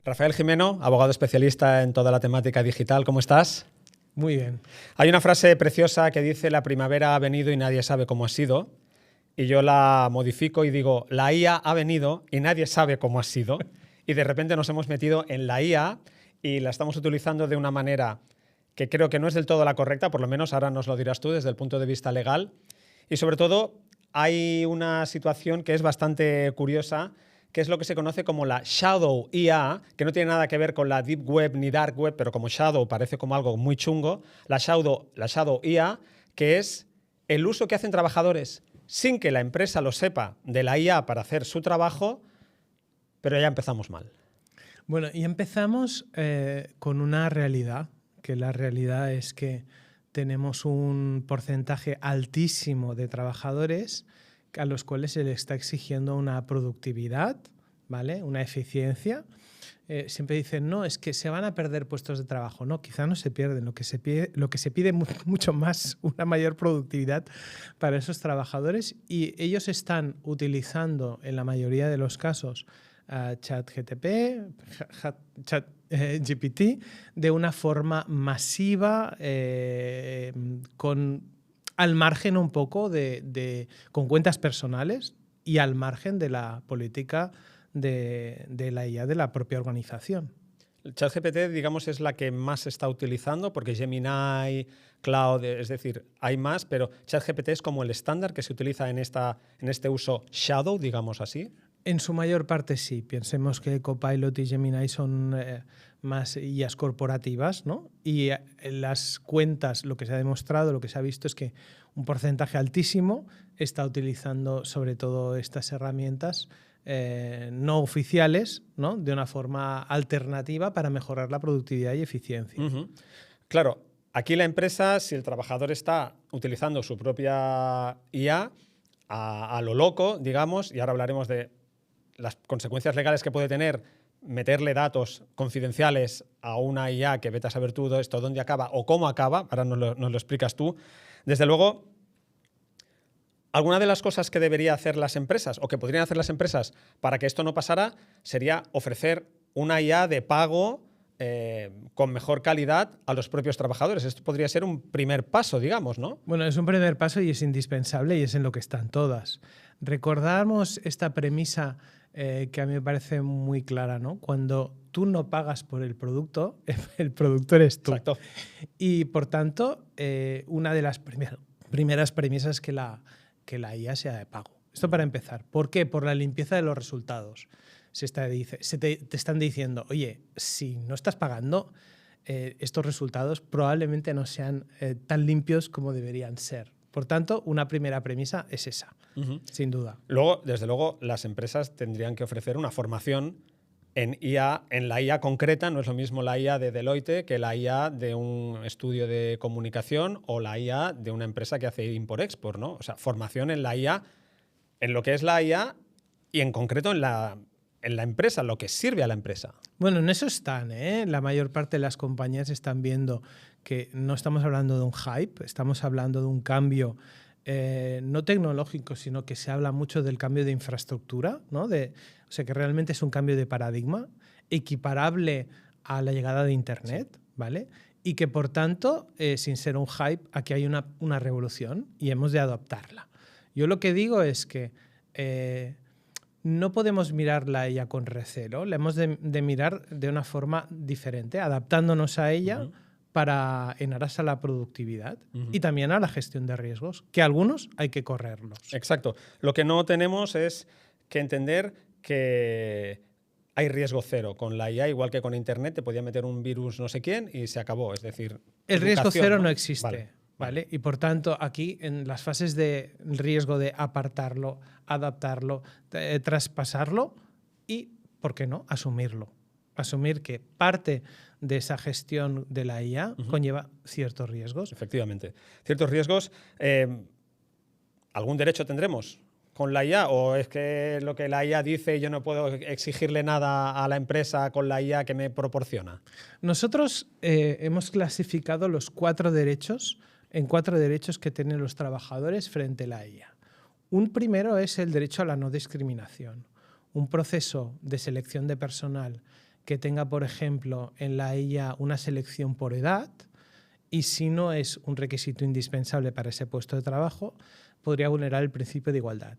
Rafael Jimeno, abogado especialista en toda la temática digital, ¿cómo estás? Muy bien. Hay una frase preciosa que dice: la primavera ha venido y nadie sabe cómo ha sido. Y yo la modifico y digo: la IA ha venido y nadie sabe cómo ha sido. Y de repente nos hemos metido en la IA y la estamos utilizando de una manera que creo que no es del todo la correcta, por lo menos ahora nos lo dirás tú desde el punto de vista legal. Y sobre todo hay una situación que es bastante curiosa, que es lo que se conoce como la Shadow IA, que no tiene nada que ver con la Deep Web ni Dark Web, pero como Shadow parece como algo muy chungo. La Shadow IA, que es el uso que hacen trabajadores sin que la empresa lo sepa de la IA para hacer su trabajo, pero ya empezamos mal. Bueno, y empezamos con una realidad, que la realidad es que tenemos un porcentaje altísimo de trabajadores a los cuales se les está exigiendo una productividad, ¿vale? Una eficiencia. Siempre dicen, no, es que se van a perder puestos de trabajo. No, quizá no se pierden. Lo que se pide mucho más, una mayor productividad para esos trabajadores, y ellos están utilizando en la mayoría de los casos ChatGPT de una forma masiva, al margen un poco con cuentas personales y al margen de la política de la IA de la propia organización. El ChatGPT, digamos, es la que más se está utilizando, porque Gemini, Cloud, es decir, hay más, pero ChatGPT es como el estándar que se utiliza en este uso shadow, digamos así. En su mayor parte sí. Pensemos que Copilot y Gemini son más IAs corporativas, ¿no? Y las cuentas, lo que se ha demostrado, lo que se ha visto es que un porcentaje altísimo está utilizando sobre todo estas herramientas no oficiales, ¿no? De una forma alternativa para mejorar la productividad y eficiencia. Uh-huh. Claro, aquí la empresa, si el trabajador está utilizando su propia IA a lo loco, digamos, y ahora hablaremos de las consecuencias legales que puede tener meterle datos confidenciales a una IA, que vete a saber tú esto dónde acaba o cómo acaba, ahora nos lo explicas tú. Desde luego, alguna de las cosas que debería hacer las empresas o que podrían hacer las empresas para que esto no pasara sería ofrecer una IA de pago con mejor calidad a los propios trabajadores. Esto podría ser un primer paso, digamos, ¿no? Bueno, es un primer paso y es indispensable, y es en lo que están todas. Recordamos esta premisa que a mí me parece muy clara, ¿no? Cuando tú no pagas por el producto eres tú. Exacto. Y por tanto, una de las primeras premisas es que la IA sea de pago. Esto para empezar. ¿Por qué? Por la limpieza de los resultados. Te están diciendo, oye, si no estás pagando, estos resultados probablemente no sean tan limpios como deberían ser. Por tanto, una primera premisa es esa, sin duda. Luego, desde luego, las empresas tendrían que ofrecer una formación en IA, en la IA concreta. No es lo mismo la IA de Deloitte que la IA de un estudio de comunicación o la IA de una empresa que hace import-export, ¿no? O sea, formación en la IA, en lo que es la IA y en concreto en la empresa, lo que sirve a la empresa. Bueno, en eso están, ¿eh? La mayor parte de las compañías están viendo que no estamos hablando de un hype, estamos hablando de un cambio no tecnológico, sino que se habla mucho del cambio de infraestructura, ¿no? O sea, que realmente es un cambio de paradigma equiparable a la llegada de Internet, sí, ¿vale? Y que, por tanto, sin ser un hype, aquí hay una revolución y hemos de adoptarla. Yo lo que digo es que no podemos mirarla ella con recelo, la hemos de mirar de una forma diferente, adaptándonos a ella en aras a la productividad y también a la gestión de riesgos, que algunos hay que correrlos. Exacto. Lo que no tenemos es que entender que hay riesgo cero. Con la IA, igual que con Internet, te podía meter un virus no sé quién y se acabó. Es decir, el riesgo cero no existe. ¿Vale? Y por tanto, aquí en las fases de riesgo de apartarlo, adaptarlo, traspasarlo y, ¿por qué no?, asumirlo. Asumir que parte de esa gestión de la IA conlleva ciertos riesgos. Efectivamente. Ciertos riesgos. ¿Algún derecho tendremos con la IA? ¿O es que lo que la IA dice yo no puedo exigirle nada a la empresa con la IA que me proporciona? Nosotros hemos clasificado los 4 derechos en 4 derechos que tienen los trabajadores frente a la IA. Un primero es el derecho a la no discriminación, un proceso de selección de personal que tenga, por ejemplo, en la IA una selección por edad, y si no es un requisito indispensable para ese puesto de trabajo, podría vulnerar el principio de igualdad.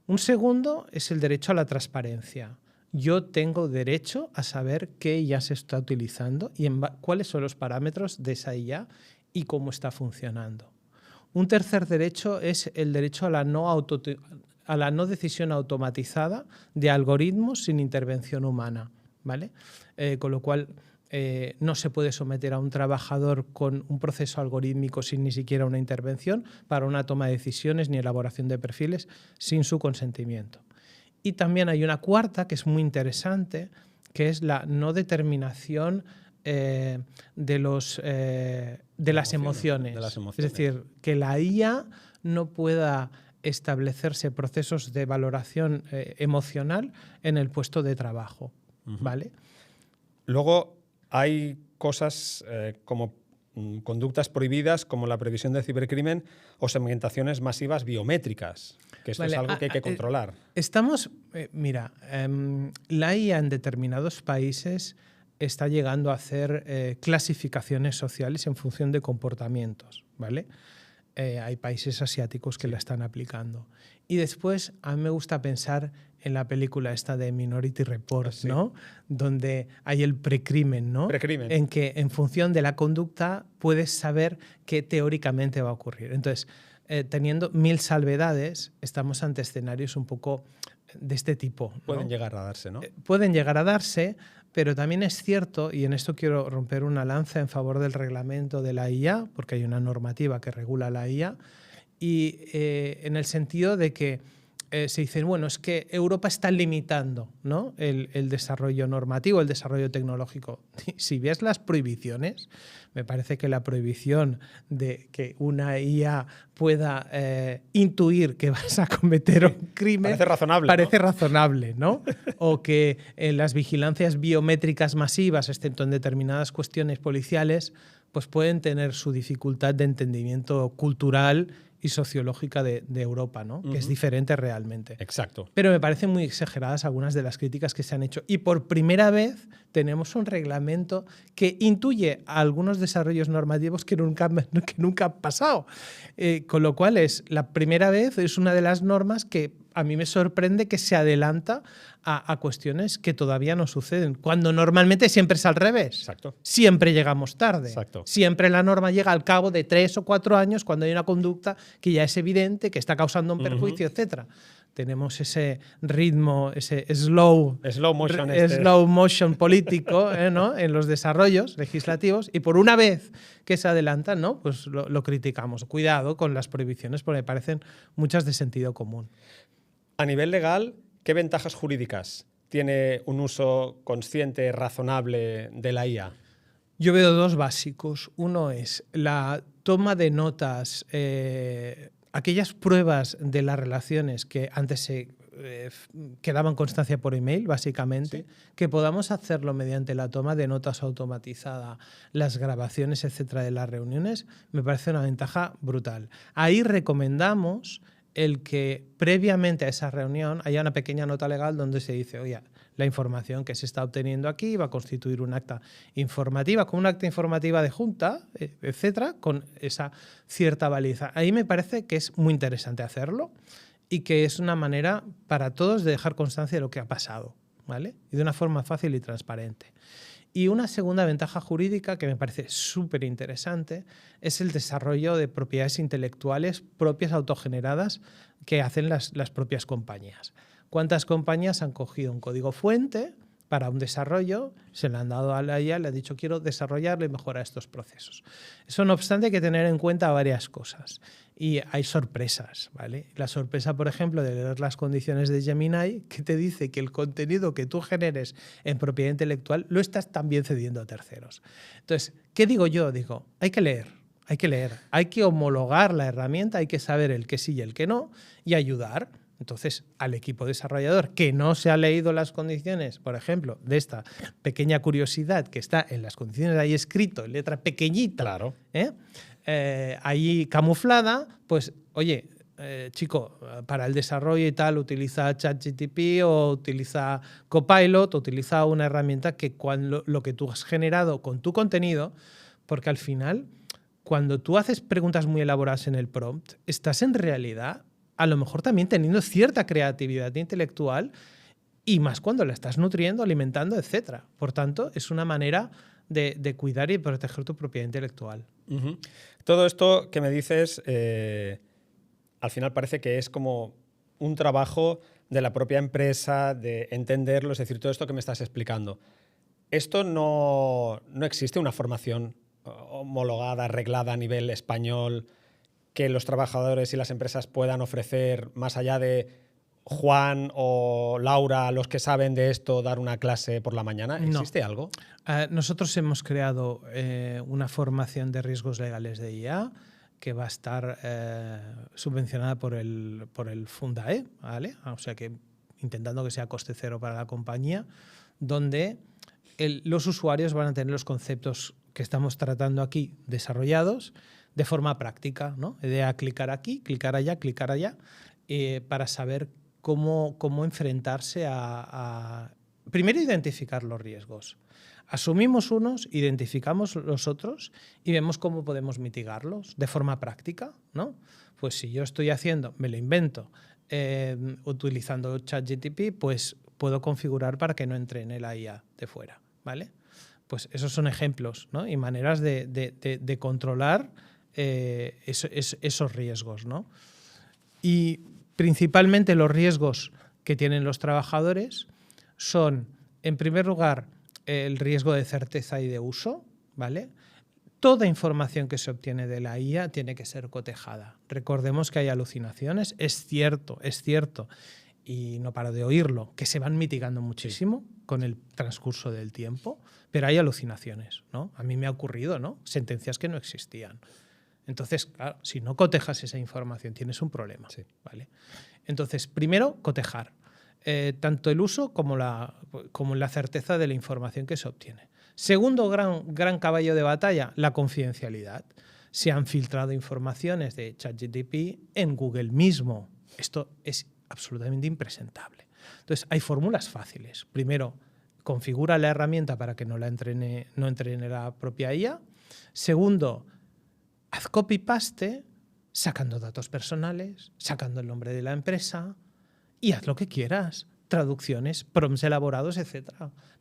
Un segundo es el derecho a la transparencia. Yo tengo derecho a saber qué IA se está utilizando y cuáles son los parámetros de esa IA y cómo está funcionando. Un tercer derecho es el derecho a la no decisión automatizada de algoritmos sin intervención humana, ¿vale? Con lo cual no se puede someter a un trabajador con un proceso algorítmico sin ni siquiera una intervención para una toma de decisiones ni elaboración de perfiles sin su consentimiento. Y también hay una cuarta que es muy interesante, que es la no determinación de las emociones. Es decir, que la IA no pueda establecerse procesos de valoración emocional en el puesto de trabajo, ¿vale? Luego hay cosas como conductas prohibidas, como la previsión de cibercrimen o segmentaciones masivas biométricas, que esto es algo que hay que controlar. La IA en determinados países está llegando a hacer clasificaciones sociales en función de comportamientos, ¿vale? Hay países asiáticos que la están aplicando. Y después, a mí me gusta pensar en la película esta de Minority Report, sí, ¿no? Donde hay el precrimen, ¿no? Precrimen. En que en función de la conducta puedes saber qué teóricamente va a ocurrir. Entonces, teniendo 1000 salvedades, estamos ante escenarios un poco de este tipo, ¿no? Pueden llegar a darse, ¿no? Pueden llegar a darse, pero también es cierto, y en esto quiero romper una lanza en favor del reglamento de la IA, porque hay una normativa que regula la IA, y en el sentido de que se dice, bueno, es que Europa está limitando, ¿no?, el desarrollo normativo, el desarrollo tecnológico. Si ves las prohibiciones, me parece que la prohibición de que una IA pueda intuir que vas a cometer un crimen parece razonable, parece ¿no? razonable, ¿no? O que las vigilancias biométricas masivas, excepto en determinadas cuestiones policiales, pues pueden tener su dificultad de entendimiento cultural y sociológica de Europa, ¿no? Que es diferente realmente. Exacto. Pero me parecen muy exageradas algunas de las críticas que se han hecho. Y por primera vez tenemos un reglamento que intuye algunos desarrollos normativos que nunca han pasado. Con lo cual, es la primera vez, es una de las normas que a mí me sorprende que se adelanta a cuestiones que todavía no suceden, cuando normalmente siempre es al revés. Exacto. Siempre llegamos tarde. Exacto. Siempre la norma llega al cabo de 3 o 4 años cuando hay una conducta que ya es evidente, que está causando un perjuicio, etc. Tenemos ese ritmo, ese slow motion político, ¿no?, en los desarrollos legislativos, y por una vez que se adelantan, ¿no?, pues lo criticamos. Cuidado con las prohibiciones, porque me parecen muchas de sentido común. A nivel legal, ¿qué ventajas jurídicas tiene un uso consciente, razonable de la IA? Yo veo dos básicos. Uno es la toma de notas, aquellas pruebas de las relaciones que antes se quedaban constancia por email, básicamente, sí, que podamos hacerlo mediante la toma de notas automatizada, las grabaciones, etcétera, de las reuniones, me parece una ventaja brutal. Ahí recomendamos el que previamente a esa reunión haya una pequeña nota legal donde se dice, oye, la información que se está obteniendo aquí va a constituir un acta informativa, con un acta informativa de junta, etcétera, con esa cierta validez. Ahí me parece que es muy interesante hacerlo y que es una manera para todos de dejar constancia de lo que ha pasado, ¿vale? Y de una forma fácil y transparente. Y una segunda ventaja jurídica que me parece súper interesante es el desarrollo de propiedades intelectuales propias autogeneradas que hacen las propias compañías. ¿Cuántas compañías han cogido un código fuente para un desarrollo, se le han dado a la IA, le ha dicho quiero desarrollarlo y mejorar estos procesos? Eso, no obstante, hay que tener en cuenta varias cosas. Y hay sorpresas, ¿vale? La sorpresa, por ejemplo, de leer las condiciones de Gemini, que te dice que el contenido que tú generes en propiedad intelectual lo estás también cediendo a terceros. Entonces, ¿qué digo yo? Digo, hay que leer, hay que homologar la herramienta, hay que saber el que sí y el que no, y ayudar. Entonces, al equipo desarrollador que no se ha leído las condiciones, por ejemplo, de esta pequeña curiosidad que está en las condiciones ahí escrito, en letra pequeñita, claro, ahí camuflada, pues, oye, chico, para el desarrollo y tal, utiliza ChatGPT o utiliza Copilot, o utiliza una herramienta que cuando lo que tú has generado con tu contenido, porque al final, cuando tú haces preguntas muy elaboradas en el prompt, estás en realidad a lo mejor también teniendo cierta creatividad intelectual, y más cuando la estás nutriendo, alimentando, etc. Por tanto, es una manera de cuidar y proteger tu propiedad intelectual. Uh-huh. Todo esto que me dices, al final parece que es como un trabajo de la propia empresa, de entenderlo, es decir, todo esto que me estás explicando. ¿Esto no existe una formación homologada, arreglada a nivel español, que los trabajadores y las empresas puedan ofrecer, más allá de Juan o Laura, los que saben de esto, dar una clase por la mañana? ¿Existe algo? Nosotros hemos creado una formación de riesgos legales de IA que va a estar subvencionada por el Fundae, ¿vale? O sea que intentando que sea coste cero para la compañía, donde los usuarios van a tener los conceptos que estamos tratando aquí desarrollados de forma práctica, ¿no? De clicar aquí, clicar allá, para saber cómo enfrentarse a primero identificar los riesgos. Asumimos unos, identificamos los otros y vemos cómo podemos mitigarlos de forma práctica, ¿no? Pues si yo estoy haciendo, me lo invento, utilizando ChatGPT, pues puedo configurar para que no entrene la IA de fuera, ¿vale? Pues esos son ejemplos, ¿no? Y maneras de controlar esos riesgos, ¿no? Y principalmente los riesgos que tienen los trabajadores son, en primer lugar, el riesgo de certeza y de uso, ¿vale? Toda información que se obtiene de la IA tiene que ser cotejada. Recordemos que hay alucinaciones, es cierto, y no paro de oírlo, que se van mitigando muchísimo con el transcurso del tiempo, pero hay alucinaciones, ¿no? A mí me ha ocurrido, ¿no? Sentencias que no existían. Entonces, claro, si no cotejas esa información, tienes un problema, sí, ¿vale? Entonces, primero, cotejar. Tanto el uso como la certeza de la información que se obtiene. Segundo gran caballo de batalla, la confidencialidad. Se han filtrado informaciones de ChatGPT en Google mismo. Esto es absolutamente impresentable. Entonces, hay fórmulas fáciles. Primero, configura la herramienta para que no entrene la propia IA. Segundo, haz copy-paste sacando datos personales, sacando el nombre de la empresa, y haz lo que quieras, traducciones, prompts elaborados, etc.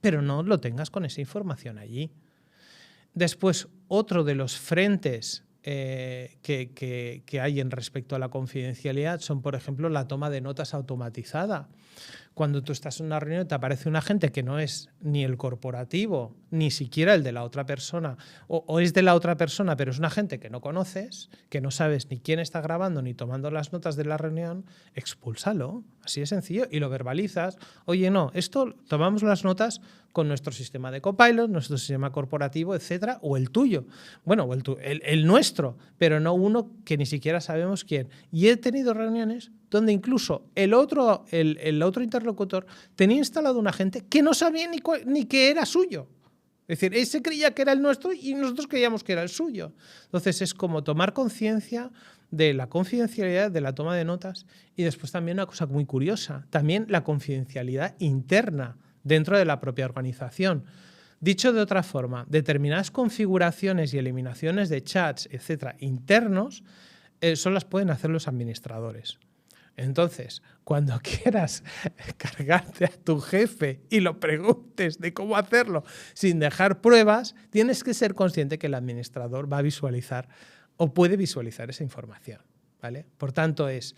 Pero no lo tengas con esa información allí. Después, otro de los frentes que hay en respecto a la confidencialidad son, por ejemplo, la toma de notas automatizada. Cuando tú estás en una reunión y te aparece un agente que no es ni el corporativo, ni siquiera el de la otra persona, o es de la otra persona, pero es un agente que no conoces, que no sabes ni quién está grabando ni tomando las notas de la reunión, expúlsalo, así de sencillo, y lo verbalizas. Oye, no, esto tomamos las notas con nuestro sistema de Copilot, nuestro sistema corporativo, etcétera, o el tuyo. Bueno, el nuestro, pero no uno que ni siquiera sabemos quién. Y he tenido reuniones donde incluso el otro interlocutor tenía instalado un agente que no sabía ni que era suyo. Es decir, ese creía que era el nuestro y nosotros creíamos que era el suyo. Entonces es como tomar conciencia de la confidencialidad, de la toma de notas, y después también una cosa muy curiosa, también la confidencialidad interna dentro de la propia organización. Dicho de otra forma, determinadas configuraciones y eliminaciones de chats, etcétera, internos, solo las pueden hacer los administradores. Entonces, cuando quieras cargarte a tu jefe y lo preguntes de cómo hacerlo sin dejar pruebas, tienes que ser consciente que el administrador va a visualizar o puede visualizar esa información, ¿vale? Por tanto, es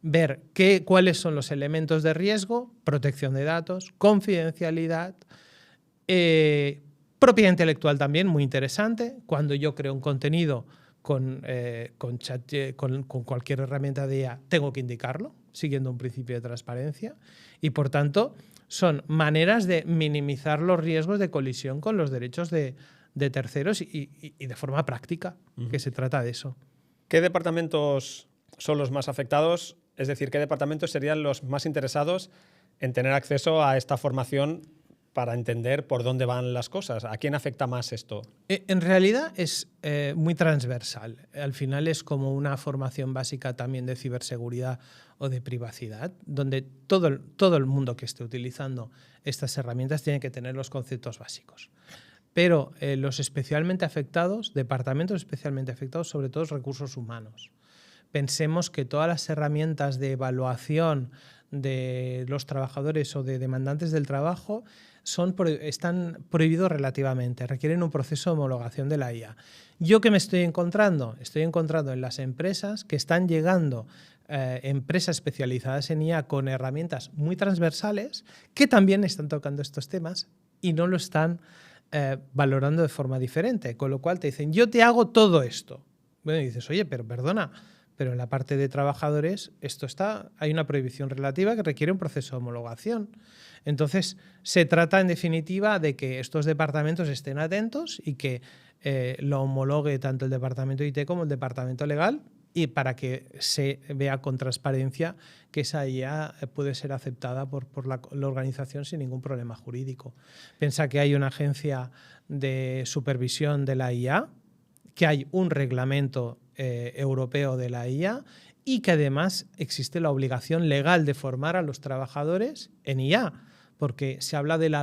ver cuáles son los elementos de riesgo, protección de datos, confidencialidad, propiedad intelectual también, muy interesante. Cuando yo creo un contenido con cualquier herramienta de IA, tengo que indicarlo, siguiendo un principio de transparencia, y por tanto son maneras de minimizar los riesgos de colisión con los derechos de terceros y de forma práctica, que se trata de eso. ¿Qué departamentos son los más afectados? Es decir, ¿qué departamentos serían los más interesados en tener acceso a esta formación para entender por dónde van las cosas. ¿A quién afecta más esto? En realidad es muy transversal. Al final es como una formación básica también de ciberseguridad o de privacidad, donde todo el mundo que esté utilizando estas herramientas tiene que tener los conceptos básicos. Pero los especialmente afectados, departamentos especialmente afectados, sobre todo recursos humanos. Pensemos que todas las herramientas de evaluación de los trabajadores o de demandantes del trabajo están prohibidos relativamente, requieren un proceso de homologación de la IA. ¿Yo qué me estoy encontrando? Estoy encontrando en las empresas que están llegando empresas especializadas en IA con herramientas muy transversales que también están tocando estos temas y no lo están valorando de forma diferente, con lo cual te dicen, yo te hago todo esto. Bueno, y dices, oye, pero perdona, pero en la parte de trabajadores hay una prohibición relativa que requiere un proceso de homologación. Entonces, se trata en definitiva de que estos departamentos estén atentos y que lo homologue tanto el departamento de IT como el departamento legal, y para que se vea con transparencia que esa IA puede ser aceptada por la organización sin ningún problema jurídico. Piensa que hay una agencia de supervisión de la IA, que hay un reglamento europeo de la IA y que además existe la obligación legal de formar a los trabajadores en IA, porque se habla de la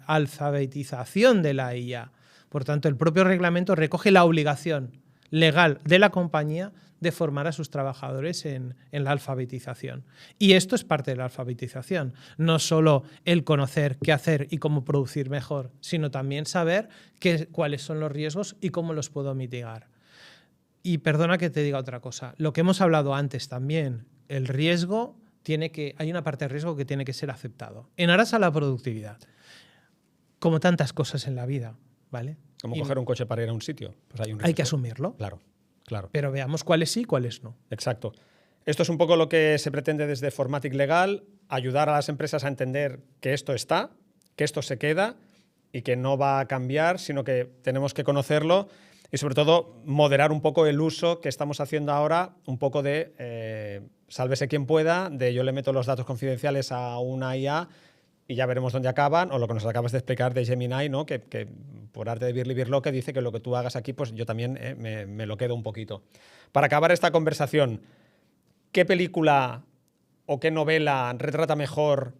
alfabetización de la IA. Por tanto, el propio reglamento recoge la obligación legal de la compañía de formar a sus trabajadores en la alfabetización. Y esto es parte de la alfabetización. No solo el conocer qué hacer y cómo producir mejor, sino también saber cuáles son los riesgos y cómo los puedo mitigar. Y perdona que te diga otra cosa. Lo que hemos hablado antes también, el riesgo hay una parte de riesgo que tiene que ser aceptado. En aras a la productividad. Como tantas cosas en la vida, ¿vale? Como coger un coche para ir a un sitio. Pues hay que asumirlo. Claro. Pero veamos cuáles sí y cuáles no. Exacto. Esto es un poco lo que se pretende desde Formatic Legal, ayudar a las empresas a entender que esto está, que esto se queda y que no va a cambiar, sino que tenemos que conocerlo y sobre todo moderar un poco el uso que estamos haciendo ahora, un poco de sálvese quien pueda, de yo le meto los datos confidenciales a una IA y ya veremos dónde acaban, o lo que nos acabas de explicar de Gemini, ¿no? que por arte de Birli que dice que lo que tú hagas aquí, pues yo también me lo quedo un poquito. Para acabar esta conversación, ¿qué película o qué novela retrata mejor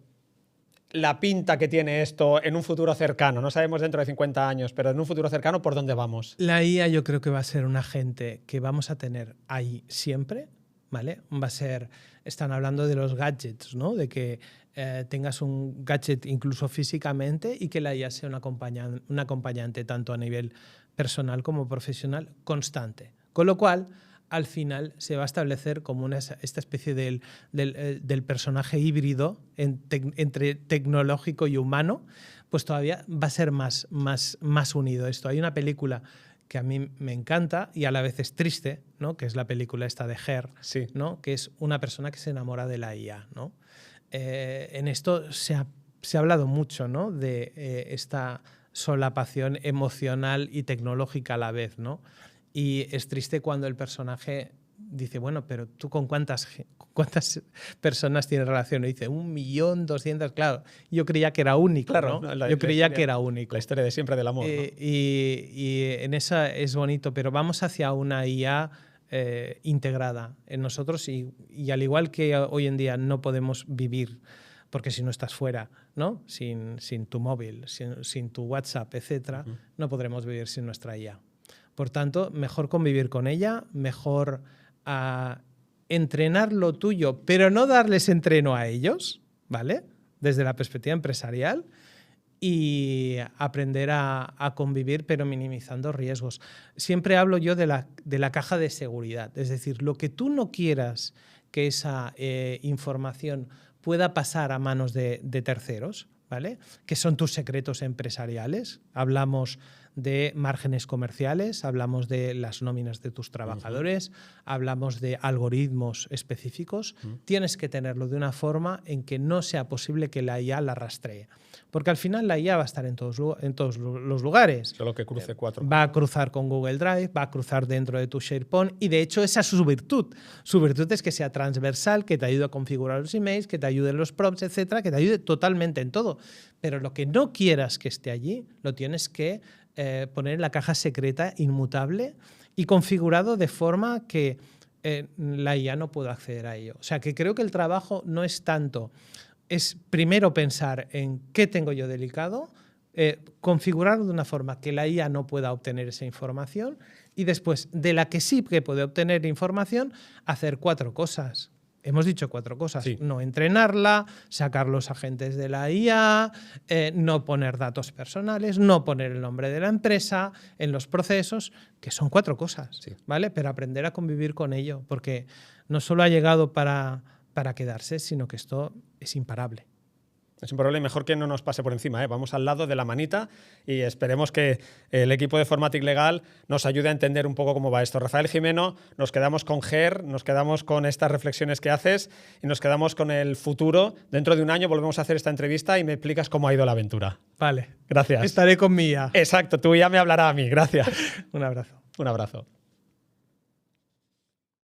la pinta que tiene esto en un futuro cercano? No sabemos dentro de 50 años, pero en un futuro cercano, ¿por dónde vamos? La IA yo creo que va a ser un agente que vamos a tener ahí siempre, ¿vale? Están hablando de los gadgets, ¿no? De que tengas un gadget incluso físicamente y que la IA sea un acompañante tanto a nivel personal como profesional constante. Con lo cual, al final se va a establecer como esta especie del personaje híbrido entre tecnológico y humano, pues todavía va a ser más unido esto. Hay una película que a mí me encanta y a la vez es triste, ¿no? Que es la película esta de Her, sí. ¿no? Que es una persona que se enamora de la IA, ¿no? En esto se ha hablado mucho, ¿no? De esta solapación emocional y tecnológica a la vez, ¿no? Y es triste cuando el personaje dice, bueno, pero ¿tú con cuántas personas tienes relación? Y dice, 1.200.000, claro. Yo creía que era único, claro, ¿no? Yo creía que era único. La historia de siempre del amor, ¿no? Y en esa es bonito, pero vamos hacia una IA integrada en nosotros y al igual que hoy en día no podemos vivir, porque si no estás fuera, ¿no? Sin tu móvil, sin tu WhatsApp, etcétera, no podremos vivir sin nuestra IA. Por tanto, mejor convivir con ella, mejor entrenar lo tuyo, pero no darles entreno a ellos, ¿vale? Desde la perspectiva empresarial y aprender a convivir, pero minimizando riesgos. Siempre hablo yo de la caja de seguridad, es decir, lo que tú no quieras que esa información pueda pasar a manos de terceros, ¿vale? Que son tus secretos empresariales. Hablamos de márgenes comerciales, hablamos de las nóminas de tus trabajadores, hablamos de algoritmos específicos. Tienes que tenerlo de una forma en que no sea posible que la IA la rastree. Porque al final la IA va a estar en todos los lugares. Solo que cruce 4. Va a cruzar con Google Drive, va a cruzar dentro de tu SharePoint y de hecho esa es su virtud. Su virtud es que sea transversal, que te ayude a configurar los emails, que te ayude en los prompts, etcétera, que te ayude totalmente en todo. pero lo que no quieras que esté allí lo tienes que poner en la caja secreta inmutable y configurado de forma que la IA no pueda acceder a ello. O sea, que creo que el trabajo no es tanto, es primero pensar en qué tengo yo delicado, configurarlo de una forma que la IA no pueda obtener esa información y después, de la que sí que puede obtener información, hacer 4 cosas. Hemos dicho 4 cosas. Sí. No entrenarla, sacar los agentes de la IA, no poner datos personales, no poner el nombre de la empresa en los procesos, que son 4 cosas, Sí. ¿vale? Pero aprender a convivir con ello, porque no solo ha llegado para quedarse, sino que esto es imparable. Es imparable y mejor que no nos pase por encima, ¿eh? Vamos al lado de la manita y esperemos que el equipo de Formatic Legal nos ayude a entender un poco cómo va esto. Rafael Gimeno, nos quedamos con Ger, nos quedamos con estas reflexiones que haces y nos quedamos con el futuro. Dentro de un año volvemos a hacer esta entrevista y me explicas cómo ha ido la aventura. Vale. Gracias. Estaré con mi IA. Exacto, tú ya me hablarás a mí. Gracias. Un abrazo. Un abrazo.